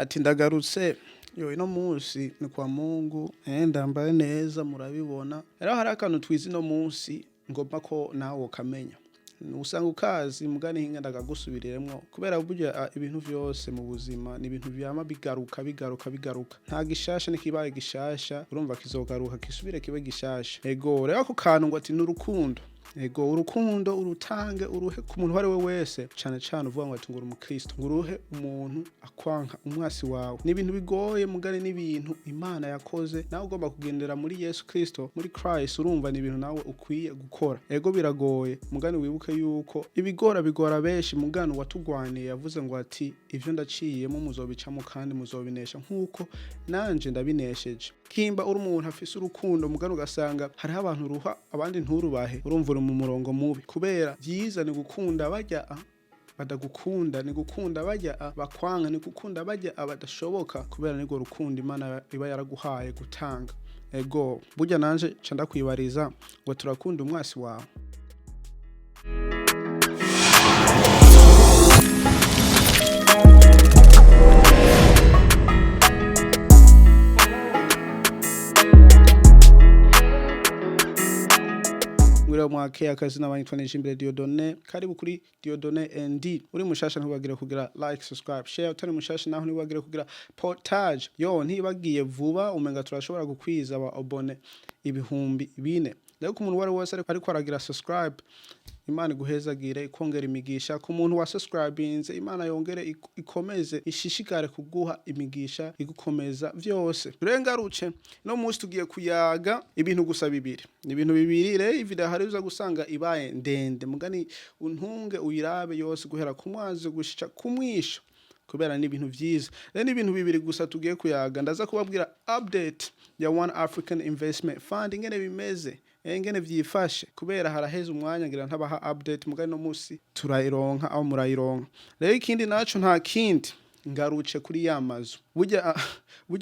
ati ndagarutse ino munsi ni kwa Mungu ndambaye neza murabibona rero hari akantu twize ino munsi ngomba ko nawe ukamenya usanga ukazi mugani hinga ndagagusubiriremwo kubera burya ibintu vyose mu buzima ni ibintu vyama bigaruka nta gishasha nikibaye gishasha urumva kizogaruka kisubire kibe gishasha ego rero ako kantu ngo ati n'urukundo ego urukundo urutange uruhe ku muntu wari we wese cyane cyane uvuga ngo atungura umukristo ngo uruhe umuntu akwanka umwasi wawe ni ibintu bigoye mugari n'ibintu Imana yakoze nawe ugomba kugendera muri Yesu Kristo muri Christ urumva ni ibintu nawe ukwiye gukora ego biragoye mugani wibuke yuko bigora benshi mugani watugwaniye yavuze ngo ati ivyo ndaciyemo muzobicamo kandi muzobinesha nkuko nanje ndabinesheje kimba uri umuntu afise urukundo mugani ugasanga hari abantu ruha abandi nturubahe urumva mu murongo mubi kubera byiza ni gukunda bajya badagukunda ni gukunda bajya bakwanga ni gukunda bajya abadashoboka kubera nigo rukundo Imana iba yaraguhaye gutanga ego burya nanje canda kwibariza ngo turakunda umwasi wawe mwake akazi n'abanyitwanisha imbere Dieudonné karibu kuri Dieudonné ND uri mushasha ntibagire kugira like subscribe share utari mushasha naho ntibagire kugira portage ntibagiye vuba umenga turashobora gukwiza aba abone ibihumbi 4 rero ku muntu wari wose ariko aragira subscribe Imana iguhezagire ikongera imigisha ku muntu wa subscribinze Imana yongere ikomeze ishishikare kuguha imigisha igukomeza vyose turengaruce no munsi tugiye kuyaga ibintu gusa bibiri ni ibintu bibiri rero ivida hariza gusanga ibaye ndende mugani untunge uyirabe yose guhera ku mwazi gushika kumwisho kubera ni ibintu vyiza rero ni ibintu bibiri gusa tugiye kuyaga ndaza kubabwira update ya One African Investment Fund ingene bimeze engene vyifashe kubera haraheze umwanya ngira ntabaha update mugani no musi turayironka aho murayironka rero ikindi naco nta kindi ngaruce kuri yamazu burya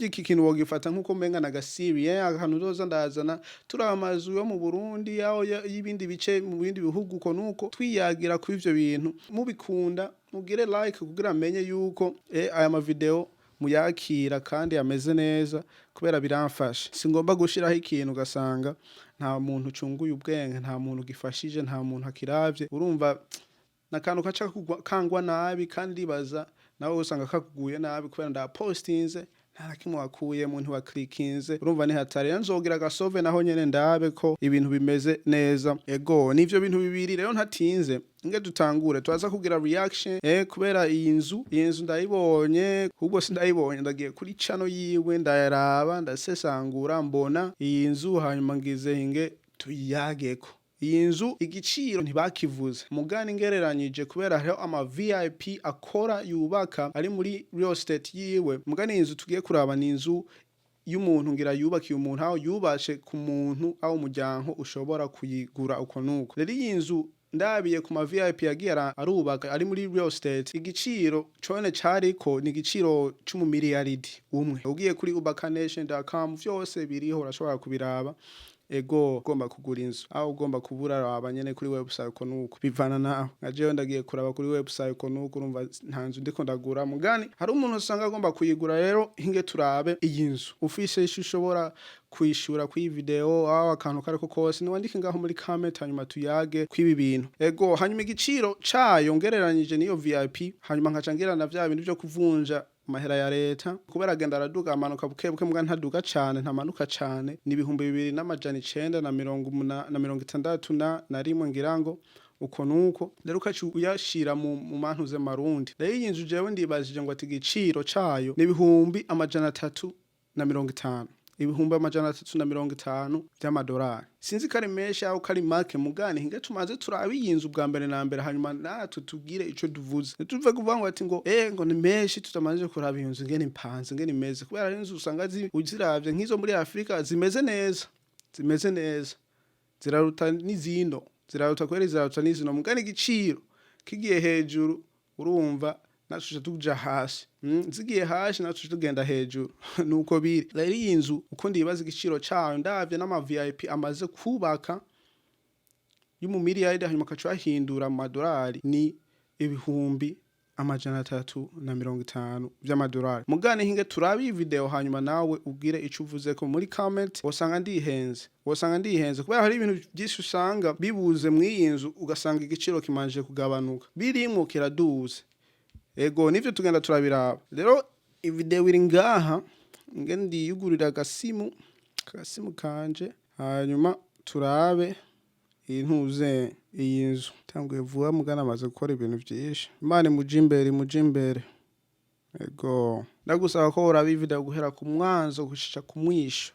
iki kintu wogifata nkuko menga na gasiri ahantu doza ndazana turamazu yo mu Burundi yaho y'ibindi bice mu bindi bihugu uko nuko twiyagira ku ivyo bintu mubikunda mugire like kugira amenye yuko aya ma video muyakira kandi ameze neza kubera biramfasha singomba gushiraho ikintu gasanga nta muntu cunguye ubwenge nta muntu gifashije nta muntu akiravye urumva nakantu kaca kangwa nabi kandi baza nawe usanga kakuguye nabi kubera nda postinze nta kimwe wakuye muntu wa clickinze urumva ni hatari nzogira gasove naho nyene ndabe ko ibintu bimeze neza ego nivyo bintu bibiri rero ntatinze nge dutangure twaza kugira reaction kubera iyi nzu ndayibonye ahubwo sindayibonye ndagiye kuri channel yiwe ndayaraba ndasesangura mbona iyi nzu hanyuma ngize hinge tuyageko iyi nzu igiciro ntibakivuze mugani ngereranyije kubera hariho ama VIP akora yubaka ari muri real estate yiwe mugani inzu tugiye kuraba ni inzu y'umuntu ngira yubakiye umuntu aho yubashe ku muntu aho umuryango ushobora kuyigura uko nuko rero iyi nzu ndabiye ku ma VIP yagiye arubaka ari muri real estate igiciro cone cariko ni igiciro c'umumiliyaridi umwe ugiye kuri ubakanation.com vyose biriho urashobora kubiraba ego ugomba kugura inzu aho ugomba kubura abanyene kuri website uko nuko bivana naho naje ndagiye kuraba kuri website uko nuko urumva nta nzu ndiko ndagura mugani hari umuntu usanga agomba kuyigura rero hinge turabe iyi nzu ufise ushobora kwishura kuri video aho akantu kariko kose ni wandike ngaho muri comment hanyuma tuyage kwibi bintu ego hanyuma igiciro cayo ngereranyije niyo VIP hanyuma nkacangira na vya bintu byo kuvunja mahera ya leta kubera agenda araduga amanuka bukebuke mbwa ntaduga cyane ntamanuka cyane ni 2960 na rimwe ngirango uko nuko rero ukacu uyashira mu mantuze marundi rero iyi nzu jewe ndibajije ngo ati igiciro cayo ni 350 350 by'amadolari sinzi kari menshi aho kari make mugani hinge tumaze turabiyinzu bwa mbere na mbere hanyuma natwe tugire ico duvuze tuve kuvuga ngo ati ngo ngo ni menshi tutamaze kuraba inzu ngene impanze ngene imeze kubera inzu usanga uziravye nk'izo muri Afrika zimeze neza ziraruta n'izino ziraruta kwere ziraruta n'izino mugani igiciro kigiye hejuru urumva natuje tuja hasi zigiye hasi natuje tugenda hejuru nuko biri rero iyi nzu uko ndibaza igiciro cyayo ndavye n'ama VIP amaze kubaka y'umumiliyaridi hanyuma kacu ahindura mu madolari ni ibihumbi $350 vy'amadolari. Mugane hinge turabi iyi video hanyuma nawe ubwire ico uvuze ko muri comment. Wosanga ndihenze kubera hari ibintu byinshi usanga bibuze mw'iyi nzu ugasanga igiciro kimanje kugabanuka birimwo kiraduze. Ego nivyo tugenda turabiraba. Rero video iri ngaha ngendi yugurira agasimu kanje hanyuma turabe intuze iyi nzu tanguye vuba mugana amaze gukora ibintu byinshi. Imana muje imbere. Ego ndagusaba ko uraba video guhera ku mwanzo gushika ku mwisho.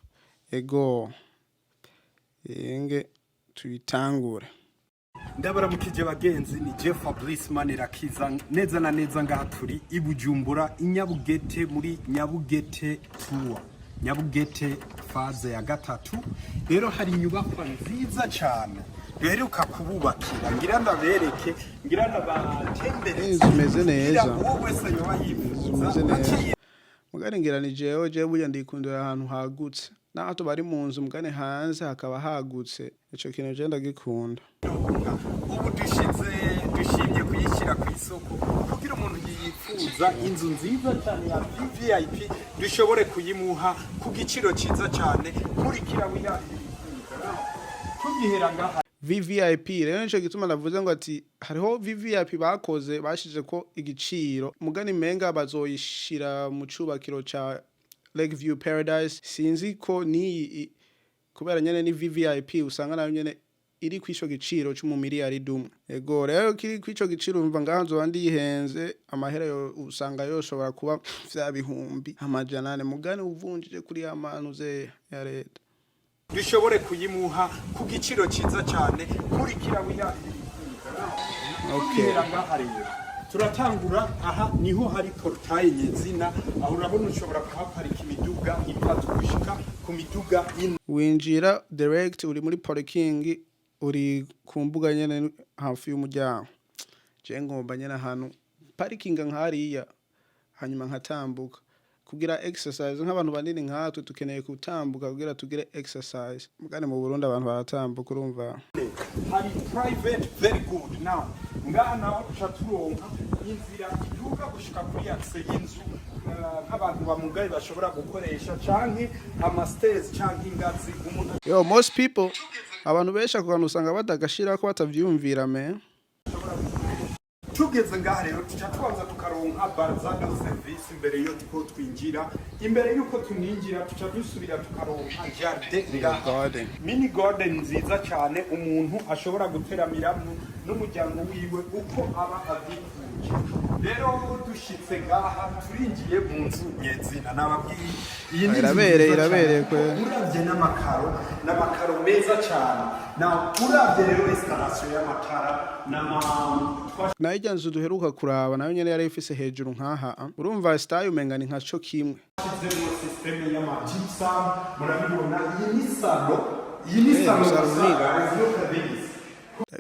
Ego yenge tuyitangure. Ndabaramukije bagenzi, ni Jeff Fabrice Manirakiza neza na neza ngaha turi i Bujumbura inyabugete muri Nyabugete Tour, Nyabugete faze ya gatatu. Rero hari inyubakwa nziza cyane duheruka kububakira, ngira ndabereke, ngira ndabatembere. Zimeze neza, wowe wese yoba yifuza. Mugane ngira ni jewe burya ndikundira ahantu hagutse, naho bari mu nzu mugane hanze hakaba hagutse. Ico kintu je ndagikunda. Ubu dushimye kuyishyira ku isoko kugira umuntu yifuza inzu nziza cyane ya VIP dushobore kuyimuha ku giciro cyiza cyane. Kurikira tugihera ngaha VVIP. Rero nico gituma navuze ngo ati hariho VVIP bakoze bashize ko igiciro mugani menga bazoyishira mu cubakiro ca Lakeview Paradise. Sinzi ko ni kubera nyene ni VVIP usanga nayo nyene iri kwisho giciro cyo mu miliyari dumwe. Ego rero kiri kwico giciro umva ngahanzo bandi yihenze amahera yo usanga yoshobora kuba vya bihumbi amajanane mugani uvunjije kuri amanuze ya leta dushobore kuyimuha ku giciro cyiza cyane. Kurikira okay. Turatangura aha niho hari portail nyezina, aho urabona ushobora kuhaparika imiduga itatu gushika ku miduga ine. Winjira direct uri muri parking, uri ku mbuga nyene hafi y'umuryango. Je ngomba nyene ahantu parking nkariya hanyuma nkatambuka kugira exercise. Nk'abantu banini nkatwe tukeneye kutambuka kugira tugire exercise. Mugane mu Burundi abantu baratambuka urumva. Hari private very good. Now ngaha naho turonka inzira iduka gushika kuri yakse y'inzu, nk'abantu bamugaye bashobora gukoresha canke ama stairs canke ingazi umuntu. Yo most people abantu besha kubantu usanga badagashira ko batavyumvira me. Tugeze ngaha rero tucabanza tukaronka barzana service imbere yo tuko twinjira. Imbere yuko tuninjira tuca dusubira tukaronka jardin, mini garden nziza cyane umuntu ashobora guteramiramwo n'umuryango wiwe uko aba avyifuje. Rero dushitse ngaha turinjiye mu nzu nyezina nababwiye iyi ni irabereye kwe. Uravye n'amakaro meza cyane. Na uravye rero installation y'amatara na ijya nzu duheruka kuraba nayo nyene yari ifise hejuru nkaha. Urumva style umenga ni nkaco kimwe. System y'ama gypsum murabibona. Iyi ni salon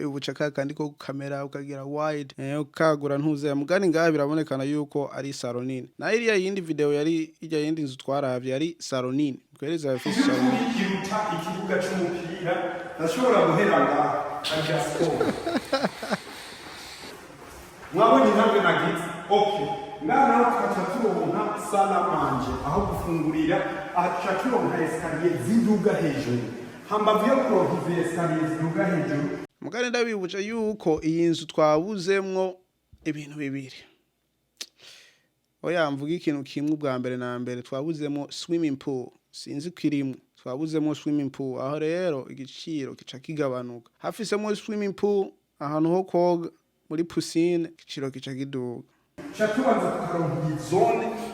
ubucaka kandi ko kamera ukagira wide ukagura ntuze ya mugani ngaha birabonekana yuko ari salon nini. Na iriya yindi video yari ijya yindi nzu twaravye yari salon nini. Kwereza afise salon nini. Ikibuga cy'umupira nashobora guheranga ajya sport. Mwabonye ntabwo nagize. Okay. Ngana tukaturonka sala manje aho gufungurira, ahaturonka escalier ziduga hejuru. Hambavu yo kuronka escalier ziduga hejuru. Mugani ndabibuca yuko iyi nzu twabuzemwo ibintu bibiri. Oya mvuga ikintu kimwe ubwa mbere na mbere twabuzemo swimming pool. Sinzi kirimwe. Twabuzemo swimming pool aho rero igiciro kica kigabanuka. Hafisemo swimming pool ahantu ho koga muri piscine igiciro kica kiduga. Chatubanza tukaronka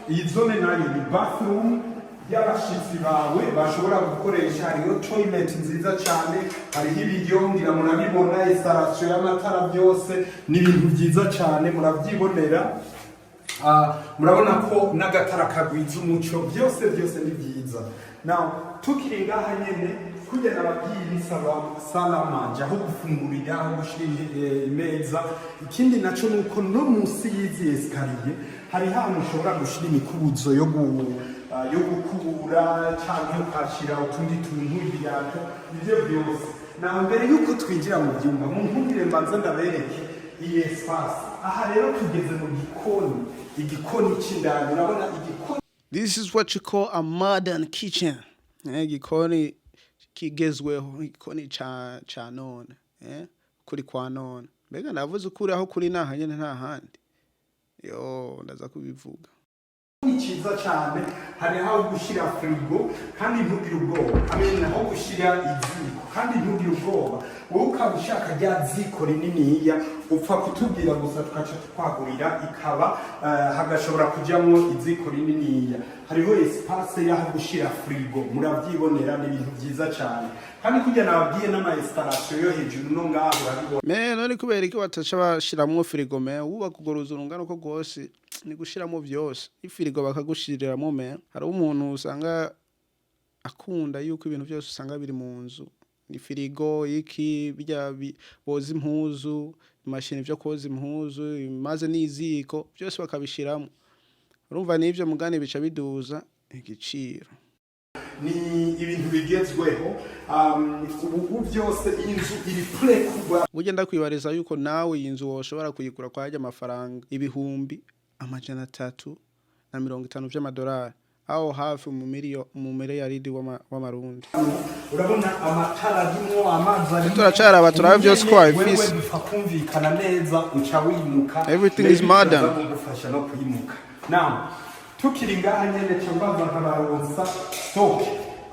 iyi zone nayo ni bathroom y'abashitsi bawe bashobora gukoresha. Hariho toilet nziza cyane, hariho ibiryo ngira murabibona, installation y'amatara byose ni ibintu byiza cyane murabyibonera. Murabona ko n'agatara kagwiza umuco byose ni byiza. Now tukiri ngaha nyene kugenda ababwiye ni sala manje aho gufungurira, aho gushira imeza. Ikindi naco nuko no munsi y'izi escalier hari hantu ushobora gushira imikubuzo yo gukubura cyangwa ukashira utundi tuntu ibirato ibyo byose. Na mbere yuko twinjira mu byumba mu nkundire mbanza ndabereke iyi espace. Aha rero tugeze mu gikoni, igikoni cy'indani. Urabona igikoni. This is what you call a modern kitchen. Igikoni kigezweho, igikoni cha none. Kuri kwa none. Mbega navuze ukuri aho kuri naha nyene nta handi. Yo ndaza kubivuga. Ni cyiza cyane, hari aho gushyira frigo kandi ntugire ubwoba. Amen, aho gushyira iziko kandi ntugire ubwoba. Wowe ukaba ushaka rya ziko rininiya, upfa kutubwira gusa tukaca twagurira ikaba hagashobora kujyamo iziko rininiya. Hariho espace y'aho gushyira frigo, murabyibonera ni ibintu byiza cyane. Kandi kujya nababwiye n'ama installation yo hejuru no ngaho urabibona. None kubera iki bataca bashiramo frigo wubaka ugoruza urungano ko gose ni gushiramo byose. Ifirigo bakagushiriramo hari umuntu usanga akunda yuko ibintu byose usanga biri mu nzu. Ni firigo iki bijya boza impuzu, imashini byo koza impuzu, maze n'iziko byose bakabishiramo. Urumva nivyo mugani bica biduza igiciro. Ni ibintu bigezweho ubu byose inzu iri kuba uje ndakwibariza yuko nawe inzu woshobora kuyigura kwa ajya amafaranga ibihumbi amajana 350 by'amadolari aho hafi mu miliyaridi w'amarundi. Urabona amatara arimo amazi turacara abatura byose kwa ifisi kumvikana neza uca wimuka. Everything is modern. Gufasha no kuyimuka. Now tukiri ngaha nyene cyambaza nkabaronsa stock.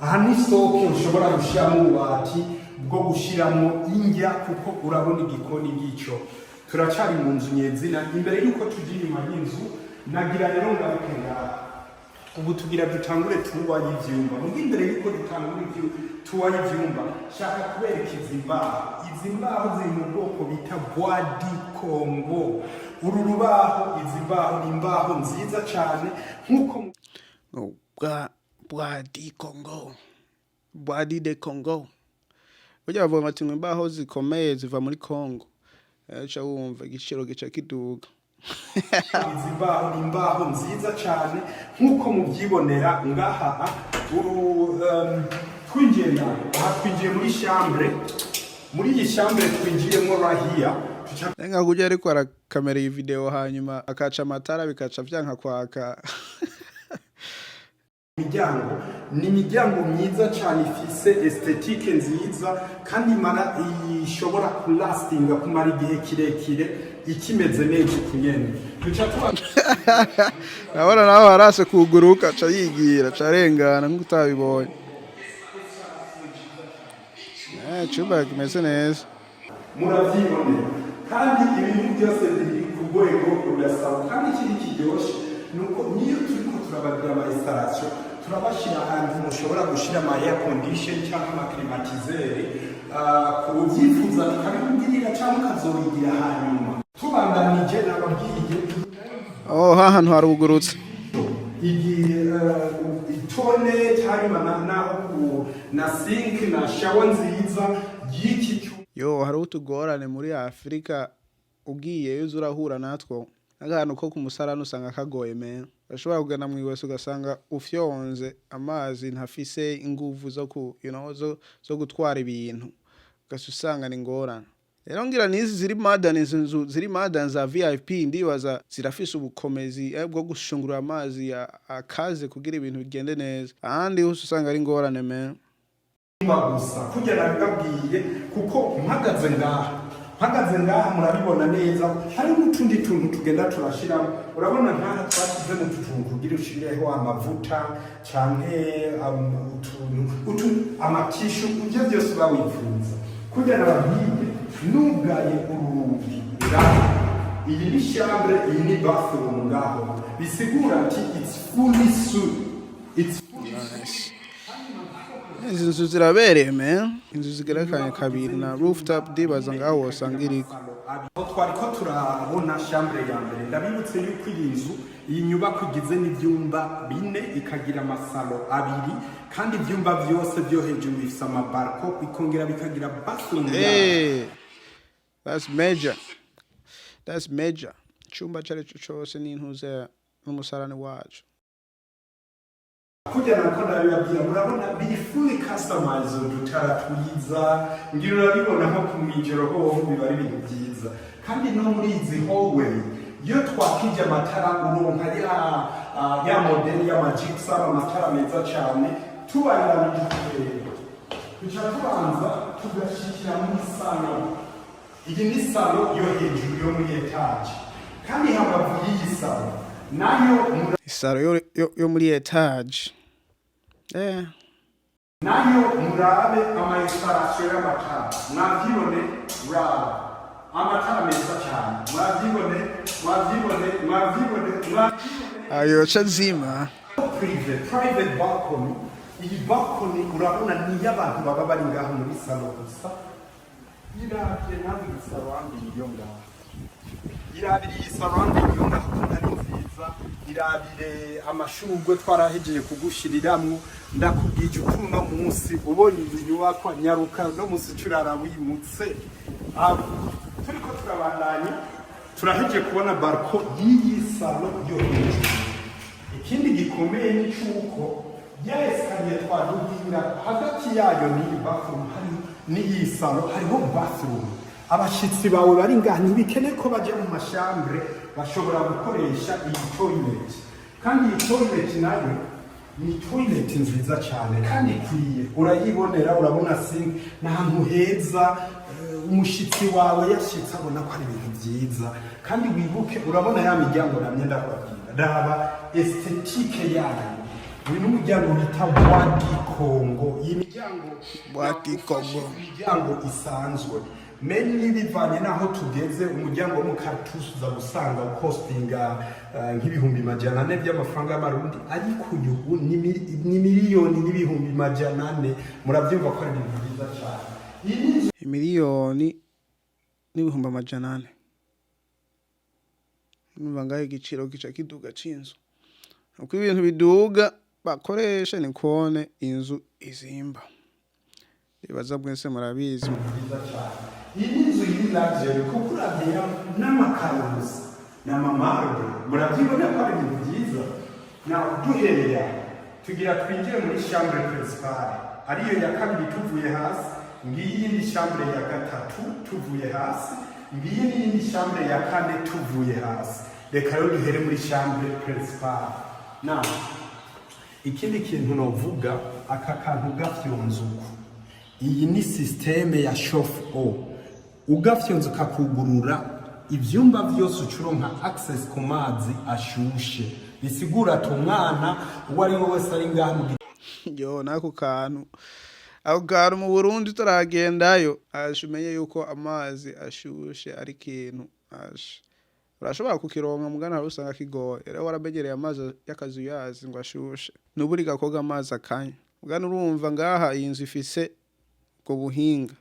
Aha ni stock ushobora gushiramo ububati bwo gushiramo indya kuko urabona igikoni gico. Turacari mu nzu nyezina imbere yuko tugiye inyuma y'inzu nagira rero ngaruke ngaha. Ubu tugira dutangure tuwa y'ivyumba. Mu imbere yuko dutangure tuwa y'ivyumba shaka kubereka izimbaho ziri mu bwoko bita bois du Congo. Uru rubaho izimbaho ni imbaho nziza cyane nkuko bois du Congo, bois de Congo. Ujya bavuga ati imbaho zikomeye ziva muri Congo. Acha wumva igiciro gica kiduga. Izimbaho ni imbaho nziza cyane nkuko mubyibonera ngaha. Twinjiye muri chambre. Muri iyi chambre twinjiyemo rahia. Nenga kujya ariko arakamera iyi video hanyuma akaca amatara bikaca byanka kwaka. Imiryango ni imiryango myiza cyane ifise esthétique nziza kandi mara ishobora kulastinga kumara igihe kirekire ikimeze neza kunyene. Nabona naho harase kuguruka ca yigira carengana nk'utabibonye. Chuba kimeze neza. Muravyibonera kandi ibintu byose biri ku rwego rurasaba kandi ikindi kiryoshe nuko niyo turiko turabagira ama installation turabashira ahantu mushobora gushira ama air condition cyangwa ama climatiseur kubyifuza tukabibwirira cyangwa kazobigira hanyuma tubandanije nababwiye hantu harugurutse itone cyangwa na sink na shower nziza y'iki. Yo hari utugorane muri Afrika ugiye yuzo urahura natwo n'ahantu ko kumusarano usanga kagoye bashobora kugana mu iwese ugasanga ufyonze amazi ntafise inguvu zo gutwara ibintu ugasanga ni ngorane. Rero ngira nizi ziri modern za VIP ndibaza zirafise ubukomezi bwo gushungura amazi akaze kugira ibintu bigende neza. Ahandi hose usanga ari ngorane gusa kujya nabibabwiye kuko mpagaze ngaha murabibona neza. Hari n'utundi tuntu tugenda turashiramo. Urabona nkaha twasize mu tuntu kugira ushireho amavuta canke amatishu ibyo byose bawifuza. Kujya nababwiye nugaye urugi iyi ni chambre, iyi ni bathroom ngaho bisigura ati it's fully suited. Izi nzu zirabereye inzu zigerekanye kabiri na rooftop dibaza ngaho wasanga iriko. Twariko turabona chambre ya mbere ndabibutse yuko iyi nzu iyi nyubako igize n'ibyumba 4 ikagira amasalo 2 kandi ibyumba byose byo hejuru bifite amabarko bikongera bikagira bathroom. That's major. Chumba cyari cyose n'intuze n'umusarane wacu. kugira nako ndabibabwira murabona biri fully customized udutara twiza ngira urabibona nko ku mwijoro hoho biba ari ibintu byiza kandi no muri izi hallway iyo twakije amatara uronka ya modeli y'amajigsaw amatara meza cyane tubayiranije rero tuca tubanza tugashikira muri salo iyi ni salo yo hejuru yo muri etage kandi hambavu y'iyi salo nayo isaro yo muri etage nayo murabe amainstallation y'amatara mwavyibone raba amatara meza cyane mwavyibone ayo chazima private balcony iyi balcony urabona ni y'abantu baba bari ngaho muri salo gusa irabye nawe isarwandi yo ngaho irabire isarwandi yo ngaho ari nziza irabire amashurwe twarahejeje kugushiriramwo ndakubwije ukuntu no munsi ubonye inyubako nyaruka no munsi curara wimutse turiko turabandanya turahejeje kubona balcon y'iyi salo yo hejuru ikindi gikomeye ni cyuko yaeskanye twadugira hagati yayo n'iyi bathroom hari n'iyi salo hariho bathroom abashitsi bawe bari ngani bikene ko baje mu mashambre bashobora gukoresha iyi toilet kandi iyi toilet nayo ni toilet nziza cyane kandi ikwiye urayibonera urabona sink n'ahantu heza umushitsi wawe yashitse abona ko ari ibintu byiza kandi wibuke urabona ya miryango namye ndakwabwira raba esthétique yayo uyu n'umuryango bita Boîte Congo iyi miryango Boîte Congo imiryango isanzwe meni bivanye naho tugeze umuryango wo mu Cartus uza gusanga costinga nk'ibihumbi majana 4 by'amafaranga y'amarundi ariko uyu ni miliyoni n'ibihumbi majana 4 murabyumva ko ari ibintu byiza cyane miliyoni n'ibihumbi amajana 4 numva ngaho igiciro gica kiduga c'inzu uko ibintu biduga bakoresha ni kone inzu izimba ibaza bwese murabizi iyi nzu y'luxury kuko urabye n'amakaruzi n'amamarble murabyibona ko ari ibintu byiza nawe duheya tugira twinjire muri chambre principale ariyo ya kabiri tuvuye hasi ngiyi ni chambre ya gatatu tuvuye hasi ngiyi ni chambre ya kane tuvuye hasi reka rero duhere muri chambre principale nawe ikindi kintu novuga aka kantu gafyonzuku iyi ni systeme ya chauffe-eau ugafyonza kakugurura ivyumba byose ucuronka access ku mazi ashushe bisigura ati umwana uwo ari we wese ari ngaho yo nako kantu aho garu mu Burundi turagendayo ashumenye yuko amazi ashushe ari kintu urashobora kukironka mugana rusanga kigoye rero warabegereye amazi y'akazu yazi ngo ashushe nuburi gakoga amazi akanya mugana urumva ngaha iyi nzu ifise ubwo buhinga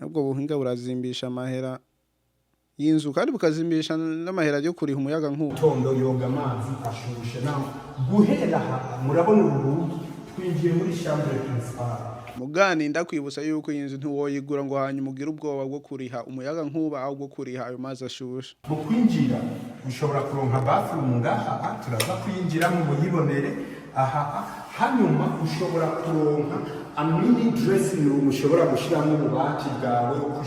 ubwo buhinga burazimbisha amahera y'inzu kandi bukazimbisha n'amahera yo kuriha umuyaga nk'uwo tondo yoga amazi ashushe naho guhera murabona ururugi twinjiye muri chambre principale mugani ndakwibutsa yuko iyi nzu ntiwoyigura ngo hanyuma ugire ubwoba bwo kuriha umuyaga nk'uba aho bwo kuriha ayo mazi ashushe mu kwinjira ushobora kuronka bathroom ngaha turaza kwinjira mu muyibonere aha hanyuma ushobora kuronka a mini dressing room ushobora gushiramo ububati bwawe uko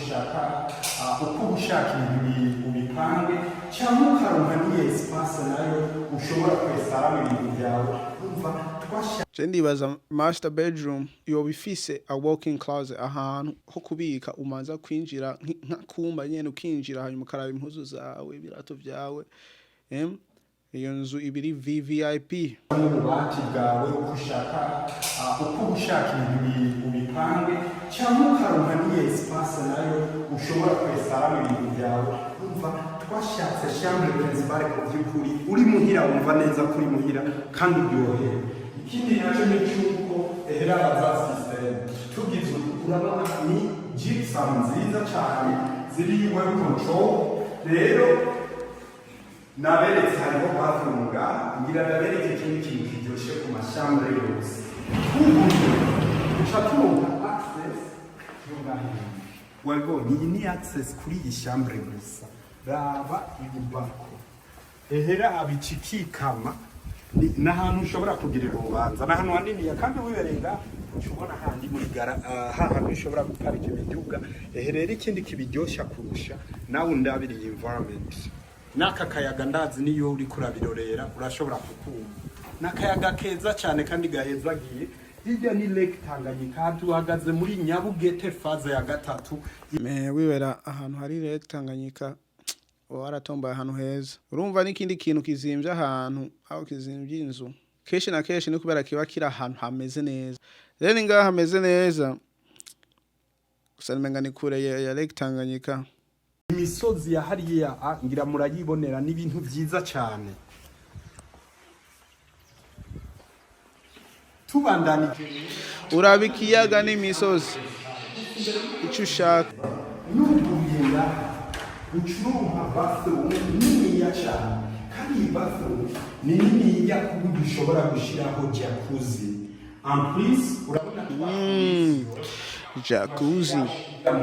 ushaka ibintu ubipange cyangwa ukaronka n'iyo espace nayo ushobora kwestaramo ibintu byawe umva je ndibaza master bedroom yo bifise a walk-in closet ahantu ho kubika umanza kwinjira nkakumba nyene ukinjira hanyuma ukaraba impuzu zawe ibirato byawe iyo nzu ibiri VVIP ububati bwawe uko ushaka ibintu ubipange cyangwa ukaronka n'iyo espace nayo ushobora kwestaramo ibintu byawe umva twashatse chambre principale ku by'ukuri uri muhira wumva neza kuri muhira kandi uryoheye ikindi nacyo ni cyuko ehera za system tugize urabona ni gypsum nziza cyane ziri web control rero naberetse hariho bathroom ngira nabereke ikindi kintu kiryoshye ku mashambre yose uca turonka access wabonye iyi ni access kuri iyi chambre gusa raba iyi balcon ehera abicikikama n'ahantu ushobora kugirira urubanza n'ahantu hanini kandi wiberenga ushobora handi muri hantu ushobora guparika imiduga rero ikindi kibiryoshya kurusha nawe undabiriye environment n'aka kayaga ndazi niyo uri kurabirorera urashobora kukumva n'akayaga keza cyane kandi gahezagiye hirya ni Lake Tanganyika tuhagaze muri Nyabugete faze ya 3 wibera ahantu hari Lake Tanganyika waratomba ahantu heza urumva n'ikindi kintu kizimvye ahantu aho kizimvye inzu keshi na keshi ni kubera kiba kira ahantu hameze neza rero ngaha hameze neza gusa nimenga ni kure ya Lake Tanganyika imisozi ya hariya ngira murayibonera n'ibintu byiza cyane tubandanije urabikiyaga n'imisozi icyo ushaka n'ubugenda ucuruha bathroom niniya cyane kandi iyi bathroom ni niniya kuburyo ushobora gushiraho jacuzzi and please urabona jacuzzi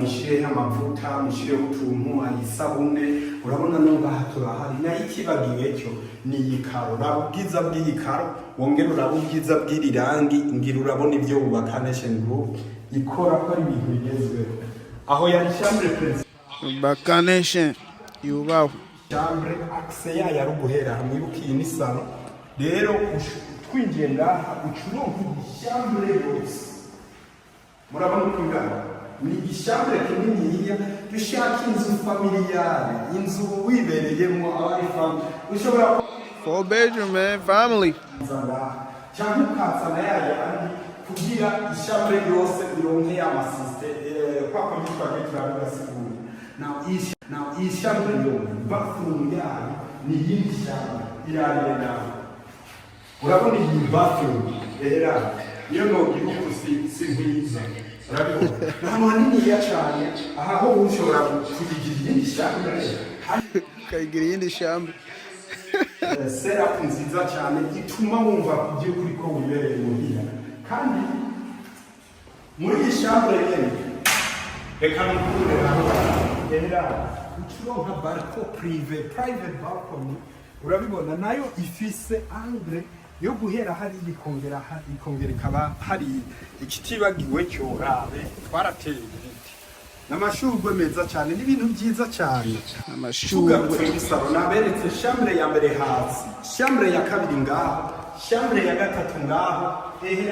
mushireho amavuta mushireho utuntu ayisabune urabona nubwo haturahari nayo ikibagiwe cyo ni ikaro uraba ubwiza bw'ikaro wongera uraba ubwiza bw'irirangi ngira urabona ibyo bubaka Nation Group ikora ko ari ibintu bigezweho aho yari chambre prince Bakaneshe yubaho chambre accès ya ruguhera hamwe yukiye ni salo rero twinjiye ngaha ucuronka chambre yose murabona uko ingana ni igishambre kininiya dushaka inzu familiale inzu wibereyemo abari family ushobora 4 bedroom family cyangwa ukazana yayandi kugira ishambre yose ironke amasiste kwa kwitwa gituraga siguri now ishambre yo bathroom yayo ni yindi shambre irarire nawe urabona iyi bathroom era iyo no gihugu si nkwiza urabona haniniya cyane aha ho ushobora kugira iyindi shambre kagira iyindi shambre setup nziza cyane ituma wumva by'ukuri ko wibereye muhira kandi muri iyi shambre nyene reka nukure era ucuronka balcon private balcony urabibona nayo ifise angle yo guhera hari ikongera ikaba hari ikitibagiwe cyo rabe twarateye ibiti n'amashurwe meza cyane n'ibintu byiza cyane amashurwe n'isaro naberetse chambre ya mbere hasi chambre ya kabiri ngaho chambre ya gatatu ngaho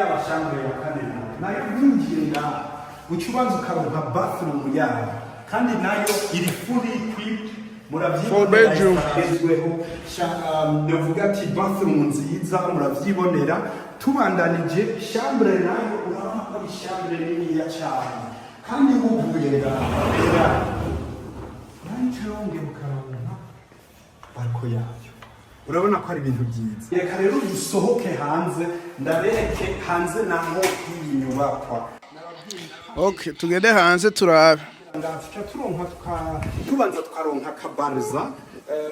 aba chambre ya kane nayo yinjiye ngaho ucubanza ukaronka bathroom yayo kandi nayo iri fully equipped murabyibonera ndavuga ati bathroom nziza murabyibonera tubandanije chambre nayo urabona ko ari chambre niniya cyane kandi uvuye ngaha nancyonge mukaronka barko yayo urabona ko ari ibintu byiza reka rero dusohoke hanze ndabereke hanze naho iyi nyubakwa okay tugende hanze turabe ndafica tubanza tukaronka akabarza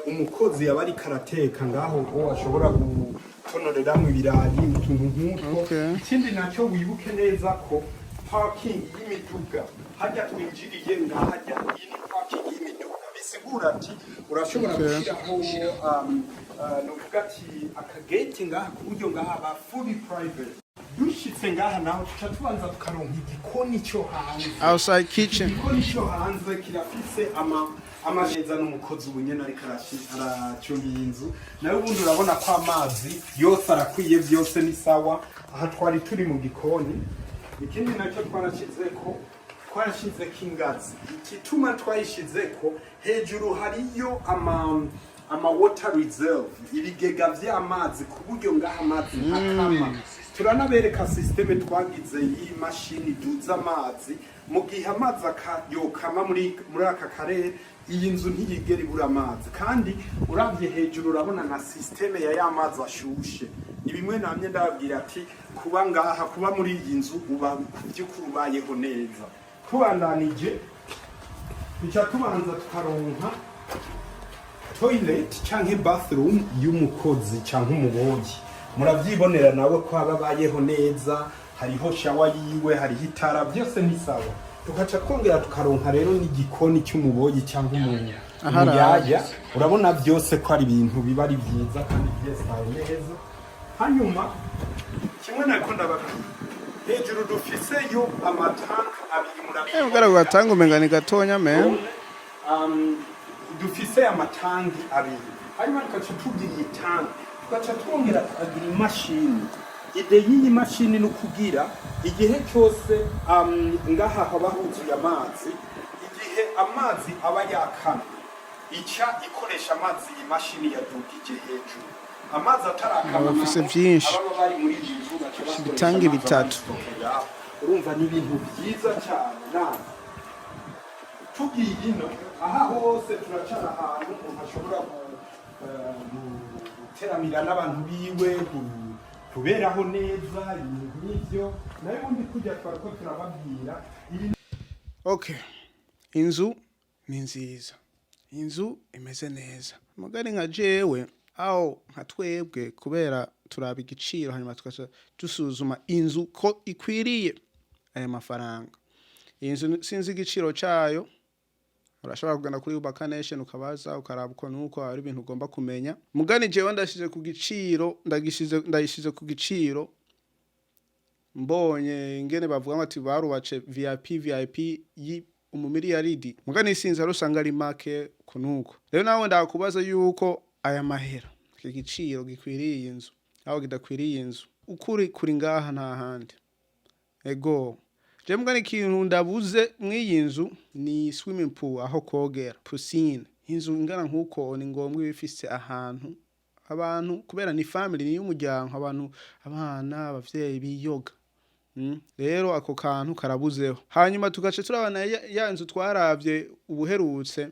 umukozi yabari karateka ngaho ngo ashobora gutonoreramo ibirayi utuntu nk'utwo ikindi nacyo wibuke neza ko parking y'imiduga hajya twinjiriye ngahajya iyi parking y'imiduga bisigura ati urashobora gushyiraho novuga ati akagate ngaha ku buryo ngaha ba fully private dushitse ngaha naho tuca tubanza tukaronka igikoni cyo hanze outside kitchen igikoni cyo hanze kirafise amameza n'umukozi ubunyene ariko aracungiye inzu nawe ubundi urabona ko amazi yose arakwiye byose ni sawa aha twari turi mu gikoni ikindi nacyo twarashizeko ingazi igituma twayishizeko hejuru hariyo ama water reserve ibigega vy'amazi ku buryo ngaha amazi akama turanabereka systeme twagize y'imashini duza amazi mu gihe amazi akayokama muri aka karere iyi nzu ntiyigera ibura amazi kandi uravye hejuru urabona na systeme ya y'amazi ashushe ni bimwe namye ndababwira ati kuba ngaha kuba muri iyi nzu uba by'ukuri ubayeho neza tubandanije bica tubanza tukaronka toilet canke bathroom y'umukozi canke umuboyi muravyibonera nawe ko ababayeho neza hariho shawa yiwe hariho itara byose ni sawa tukaca twongera tukaronka rero n'igikoni cy'umuboyi cyangwa umuyaya urabona byose ko ari ibintu biba ari byiza kandi byestaye neza hanyuma kimwe nako ndababwira hejuru dufiseyo amatanka abiri murabizi mugaragara tanga umengani gatonya me dufise amatangi abiri hanyuma tukaca tugira iyi tanki tugaca twongera tukagira imashini ide y'iyi mashini no kugira igihe cyose ngaha haba huzuye amazi igihe amazi aba yakana ica ikoresha amazi iyi mashini yadugije hejuru amazi atarakama bafise byinshi ababa bari muri iyi nzu baca bitangi bitatu urumva ni ibintu byiza cyane nawe tugiye ino aha hose turacara ahantu umuntu ashobora guteramira n'abantu biwe kuberaho neza ibintu nk'ibyo nayo ubundi kujya twariko turababwira okay inzu ni nziza inzu imeze neza mugari nka jewe aho nka twebwe kubera turaba igiciro hanyuma tukaca dusuzuma inzu ko ikwiriye aya mafaranga inzu sinzi igiciro cyayo urashobora kugana kuri Ubaka Nation ukabaza ukaraba uko nuko ari ibintu ugomba kumenya mugani jewe ndashize ku giciro ndayishize ku giciro mbonye ingene bavuga bati barubace VIP yi umumiliyaridi mugani sinzi arusanga ari make kunuko rero nawe ndakubaza yuko aya mahera igiciro gikwiriye inzu aho kidakwiriye inzu ukuri kuri ngaha nta handi ego jemwe n'ikintu ndabuze mw'iyi nzu ni swimming pool aho kogera piscine inzu ingana nkuko ni ngombwa bifise ahantu abantu kubera ni family ni umuryango abantu abana abavyeyi biyoga rero ako kantu karabuzeho hanyuma tugace turabana ya nzu twaravye ubuherutse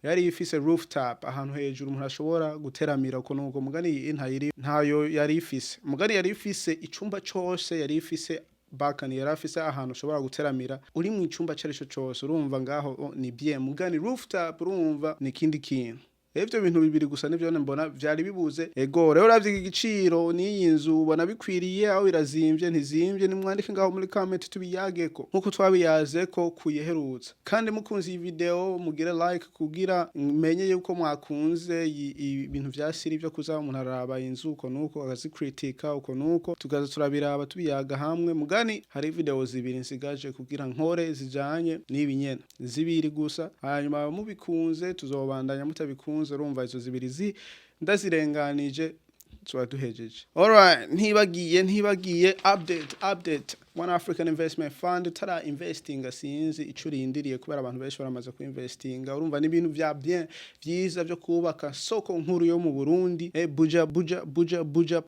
yari ifise rooftop ahantu hejuru umuntu ashobora guteramira uko nuko mugani ntayo yari ifise mugani yari ifise icumba cyose yari ifise balcony yari afise ahantu ushobora guteramira uri mu icumba cyarisho cyose urumva ngaho ni bien mugani rooftop urumva ni kindi kintu Evyo bintu bibiri gusa nivyo mbona vyari bibuze ego rero ravye igiciro ni inzu ubona bikwiriye aho irazimvye ntizimvye ni mwandike ngaho muri comment tubiyageko nkuko twabiyazeko kuyeherutsa kandi mukunze iyi video mugire like kugira menye yuko mwakunze ibintu vyasiri byo kuza umuntu araba inzu uko nuko akazikritika uko nuko tugaza turabiraba tubiyaga hamwe mugani hari video zibiri nsigaje kugira nkore zijanye n'ibinyene zibiri gusa hanyuma mubikunze tuzobandanya mutabikunze urumva izo zibiri ndazirenganije tuba duhejeje alright ntibagiye update One African Investment Fund tara investing sinzi icurindiriye kubera abantu benshi baramaze ku investinga urumva ni ibintu vya bien vyiza byo kubaka soko nkuru yo mu Burundi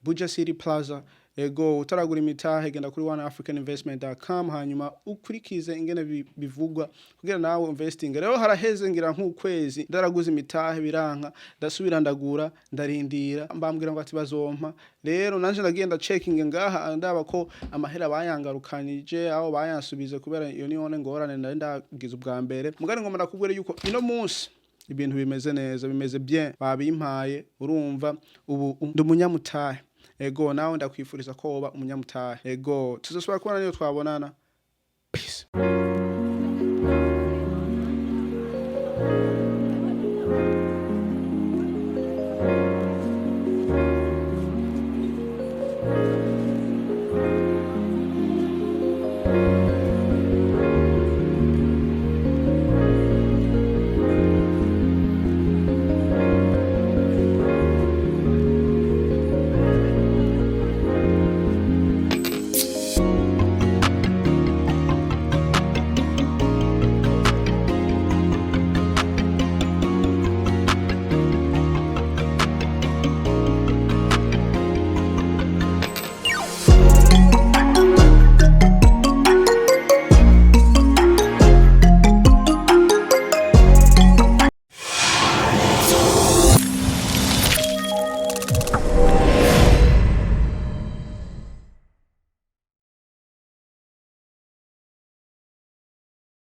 Buja City Plaza ego utaragura imitahe genda kuri oneafricaninvestment.com hanyuma ukurikize ingene bivugwa kugira nawe investing rero haraheze ngira nk'ukwezi ndaraguza imitahe biranka ndasubira ndagura ndarindira mbambwira ngo ati bazompa rero nanje ndagenda checking ngaha ndaba ko amahera bayangarukanije aho bayansubize kubera iyo nione ngorane ndagize ubwa mbere mugani ngo ndakubwira yuko ino munsi ibintu bimeze neza bimeze bien babimpaye urumva ubu ndumunyamutahe ego nawe ndakwifuriza ko woba umunyamutahe ego tuzosubira kubona niyo twabonana peace